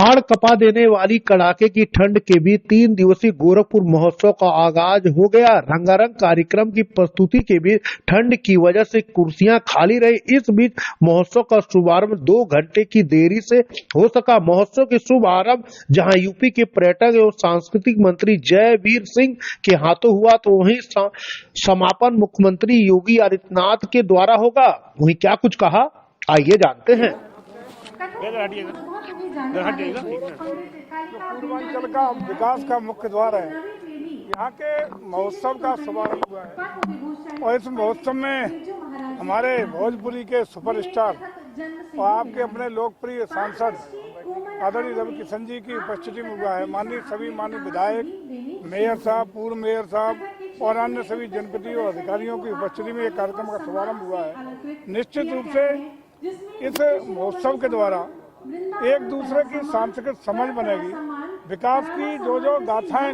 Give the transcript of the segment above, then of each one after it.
हाड़ कपा देने वाली कड़ाके की ठंड के बीच 3 दिवसीय गोरखपुर महोत्सव का आगाज हो गया। रंगारंग कार्यक्रम की प्रस्तुति के बीच ठंड की वजह से कुर्सियां खाली रही। इस बीच महोत्सव का शुभारंभ 2 घंटे की देरी से हो सका। महोत्सव के शुभारंभ जहां यूपी के पर्यटन एवं सांस्कृतिक मंत्री जयवीर सिंह के हाथों हुआ, तो वहीं समापन मुख्यमंत्री योगी आदित्यनाथ के द्वारा होगा। वहीं क्या कुछ कहा, आइए जानते हैं। पूर्वांचल का विकास का मुख्य द्वार है। यहाँ के महोत्सव का शुभारंभ हुआ है और इस महोत्सव में हमारे भोजपुरी के सुपरस्टार और आपके अपने लोकप्रिय सांसद आदरणीय रवि किशन जी की उपस्थिति में हुआ है। सभी माननीय विधायक, मेयर साहब, पूर्व मेयर साहब और अन्य सभी जनप्रतिनिधि और अधिकारियों की उपस्थिति में एक कार्यक्रम का शुभारंभ हुआ है। निश्चित रूप से इस महोत्सव के द्वारा एक दूसरे की सांस्कृतिक समझ बनेगी। विकास की जो गाथाएं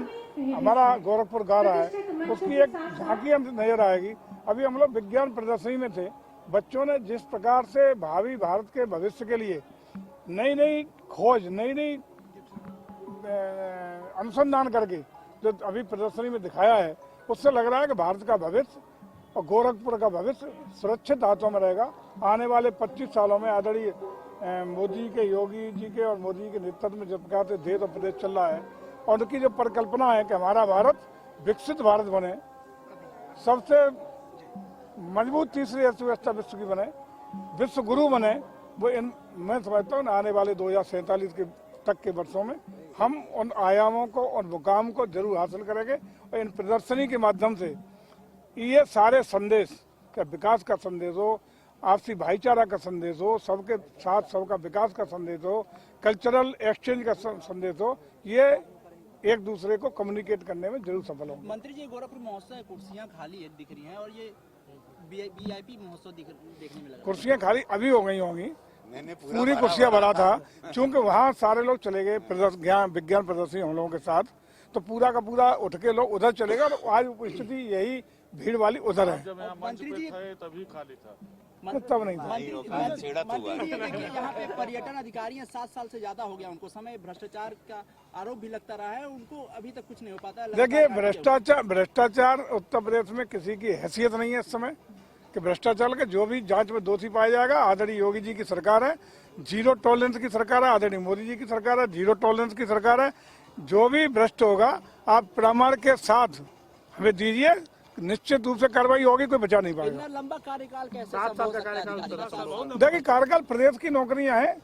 हमारा गोरखपुर गा रहा है, उसकी एक झांकी नजर आएगी। अभी हम लोग विज्ञान प्रदर्शनी में थे। बच्चों ने जिस प्रकार से भावी भारत के भविष्य के लिए नई नई खोज, नई अनुसंधान करके जो अभी प्रदर्शनी में दिखाया है, उससे लग रहा है कि भारत का भविष्य और गोरखपुर का भविष्य सुरक्षित हाथों में रहेगा। आने वाले 25 सालों में आदरणीय मोदी के, योगी जी के और मोदी के नेतृत्व में जिस प्रकार से देश और प्रदेश चल रहा है और उनकी जो परिकल्पना है कि हमारा भारत विकसित भारत बने, सबसे मजबूत तीसरी अर्थव्यवस्था विश्व की बने, विश्व गुरु बने, वो मैं समझता हूँ आने वाले 2047 के तक के वर्षों में हम उन आयामों को और मुकाम को जरूर हासिल करेंगे। और इन प्रदर्शनी के माध्यम से ये सारे संदेश, क्या विकास का संदेश हो, आपसी भाईचारा का संदेश हो, सबके साथ सबका विकास का संदेश हो, कल्चरल एक्सचेंज का संदेश हो, ये एक दूसरे को कम्युनिकेट करने में जरूर सफल होंगे। मंत्री जी, गोरखपुर महोत्सव कुर्सियां खाली दिख रही हैं और ये वीआईपी महोत्सव देखने में लगा। कुर्सियां खाली अभी हो गई होंगी, पूरी कुर्सियां भरा था। चूंकि वहाँ सारे लोग चले गए विज्ञान प्रदर्शनी हम लोगों के साथ, तो पूरा का पूरा उठ के लोग उधर चले गए और आज स्थिति यही भीड़ वाली उधर है। मंत्री जी तभी खाली था, तब नहीं था। यहाँ पे पर्यटन अधिकारी हैं, 7 साल से ज्यादा हो गया उनको समय, भ्रष्टाचार का आरोप भी लगता रहा है, उनको अभी तक कुछ नहीं हो पाता है। देखिए, भ्रष्टाचार उत्तर प्रदेश में किसी की हैसियत नहीं है इस समय कि भ्रष्टाचार के जो भी जांच में दोषी पाया जाएगा। आदरणीय योगी जी की सरकार है, जीरो टॉलरेंस की सरकार है। आदरणीय मोदी जी की सरकार है, जीरो टॉलरेंस की सरकार है। जो भी भ्रष्ट होगा आप प्रमाण के साथ हमें दीजिए, निश्चित रूप से कार्रवाई होगी, कोई बचा नहीं पाएगा। इतना लंबा कार्यकाल कैसे? 7 साल का कार्यकाल। देखिए, कार्यकाल प्रदेश की नौकरियां हैं,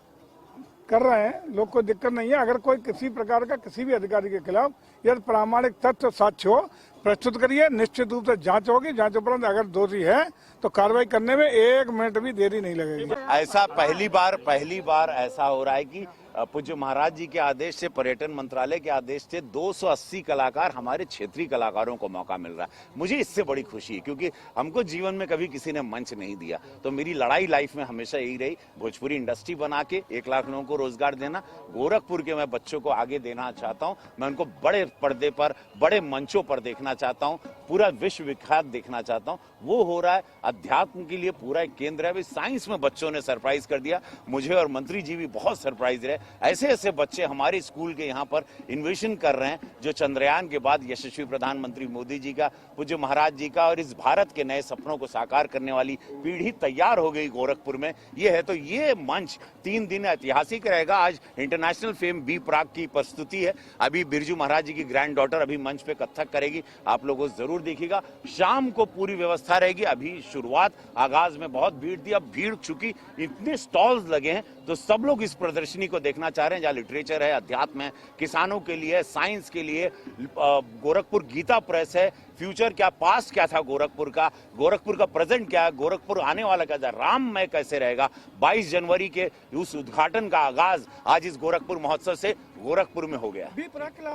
कर रहे हैं लोग, कोई दिक्कत नहीं है। अगर कोई किसी प्रकार का किसी भी अधिकारी के खिलाफ यदि प्रामाणिक तथ्य साक्ष्य हो, प्रस्तुत करिए, निश्चित रूप से जांच होगी। जांच उपरांत अगर दोषी है तो कार्रवाई करने में 1 मिनट भी देरी नहीं लगेगी। ऐसा पहली बार ऐसा हो रहा है कि पूज्य महाराज जी के आदेश से, पर्यटन मंत्रालय के आदेश से 280 कलाकार, हमारे क्षेत्रीय कलाकारों को मौका मिल रहा है। मुझे इससे बड़ी खुशी है क्योंकि हमको जीवन में कभी किसी ने मंच नहीं दिया। तो मेरी लड़ाई लाइफ में हमेशा यही रही, भोजपुरी इंडस्ट्री बना के 1 लाख लोगों को रोजगार देना। गोरखपुर के मैं बच्चों को आगे देना चाहता हूँ। मैं उनको बड़े पर्दे पर, बड़े मंचों पर देखना चाहता हूँ, पूरा विश्व विख्यात देखना चाहता हूँ। वो हो रहा है। अध्यात्म के लिए पूरा एक केंद्र है। अभी साइंस में बच्चों ने सरप्राइज कर दिया मुझे, और मंत्री जी भी बहुत सरप्राइज रहे। ऐसे बच्चे हमारे स्कूल के यहाँ पर इन्वेशन कर रहे हैं, जो चंद्रयान के बाद यशस्वी प्रधानमंत्री मोदी जी का, पूज्य महाराज जी का और इस भारत के नए सपनों को साकार करने वाली पीढ़ी तैयार हो गई गोरखपुर में। ये है, तो ये मंच 3 दिन ऐतिहासिक रहेगा। आज इंटरनेशनल फेम बी प्राक की प्रस्तुति है। अभी बिरजू महाराज जी की ग्रैंड डॉटर अभी मंच पे कथक करेगी, आप लोगों को जरूर देखिएगा। शाम को पूरी व्यवस्था रहेगी। अभी शुरुआत, आगाज में बहुत भीड़ थी, अब भीड़ चुकी, इतने स्टॉल्स लगे हैं, तो सब लोग इस प्रदर्शनी को देखना चाह रहे हैं, जहाँ लिटरेचर है, अध्यात्म है, किसानों के लिए, साइंस के लिए। गोरखपुर गीता प्रेस है। फ्यूचर क्या, पास्ट क्या था गोरखपुर का प्रेजेंट क्या है, गोरखपुर आने वाला क्या था, राममय कैसे रहेगा। 22 जनवरी के उस उद्घाटन का आगाज आज इस गोरखपुर महोत्सव से गोरखपुर में हो गया।